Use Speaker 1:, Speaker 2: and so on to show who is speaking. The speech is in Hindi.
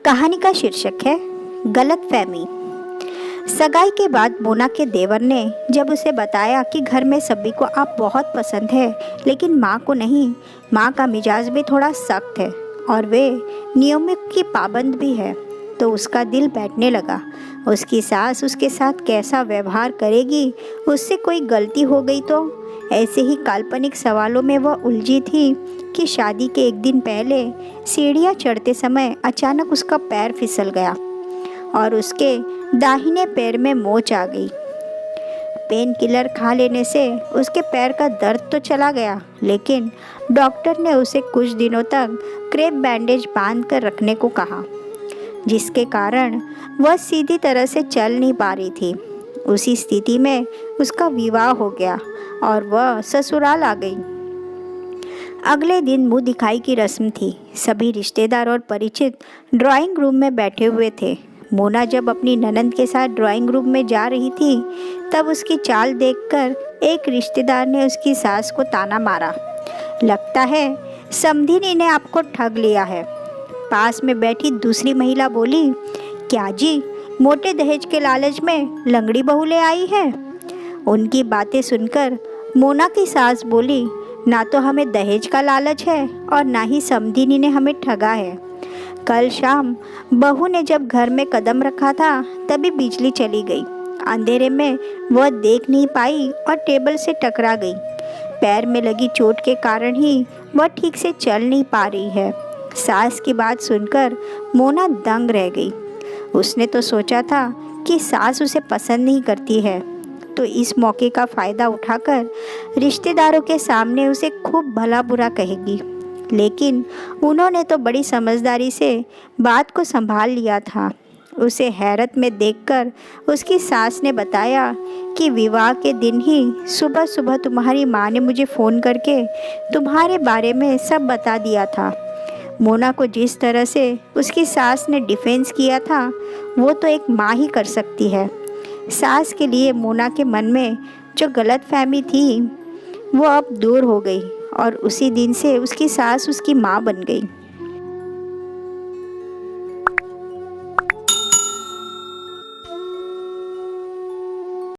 Speaker 1: कहानी का शीर्षक है गलतफहमी। सगाई के बाद मोना के देवर ने जब उसे बताया कि घर में सभी को आप बहुत पसंद है लेकिन माँ को नहीं, माँ का मिजाज भी थोड़ा सख्त है और वे नियमों की पाबंद भी है, तो उसका दिल बैठने लगा। उसकी सास उसके साथ कैसा व्यवहार करेगी, उससे कोई गलती हो गई तो। ऐसे ही काल्पनिक सवालों में वह उलझी थी कि शादी के एक दिन पहले सीढ़ियाँ चढ़ते समय अचानक उसका पैर फिसल गया और उसके दाहिने पैर में मोच आ गई। पेन किलर खा लेने से उसके पैर का दर्द तो चला गया, लेकिन डॉक्टर ने उसे कुछ दिनों तक क्रेप बैंडेज बांध कर रखने को कहा, जिसके कारण वह सीधी तरह से चल नहीं पा रही थी। उसी स्थिति में उसका विवाह हो गया और वह ससुराल आ गई। अगले दिन मुंह दिखाई की रस्म थी। सभी रिश्तेदार और परिचित ड्राइंग रूम में बैठे हुए थे। मोना जब अपनी ननंद के साथ ड्राइंग रूम में जा रही थी, तब उसकी चाल देखकर एक रिश्तेदार ने उसकी सास को ताना मारा। लगता है समधिनी ने आपको ठग लिया है। पास में बैठी दूसरी महिला बोली, क्या जी, मोटे दहेज के लालच में लंगड़ी बहू ले आई है? उनकी बातें सुनकर मोना की सास बोली, ना तो हमें दहेज का लालच है और ना ही समधिनी ने हमें ठगा है। कल शाम बहू ने जब घर में कदम रखा था, तभी बिजली चली गई। अंधेरे में वह देख नहीं पाई और टेबल से टकरा गई। पैर में लगी चोट के कारण ही वह ठीक से चल नहीं पा रही है। सास की बात सुनकर मोना दंग रह गई। उसने तो सोचा था कि सास उसे पसंद नहीं करती है, तो इस मौके का फ़ायदा उठाकर रिश्तेदारों के सामने उसे खूब भला बुरा कहेगी। लेकिन उन्होंने तो बड़ी समझदारी से बात को संभाल लिया था। उसे हैरत में देखकर उसकी सास ने बताया कि विवाह के दिन ही सुबह सुबह तुम्हारी माँ ने मुझे फ़ोन करके तुम्हारे बारे में सब बता दिया था। मोना को जिस तरह से उसकी सास ने डिफेंस किया था, वो तो एक माँ ही कर सकती है। सास के लिए मोना के मन में जो गलतफहमी थी, वो अब दूर हो गई और उसी दिन से उसकी सास उसकी माँ बन गई।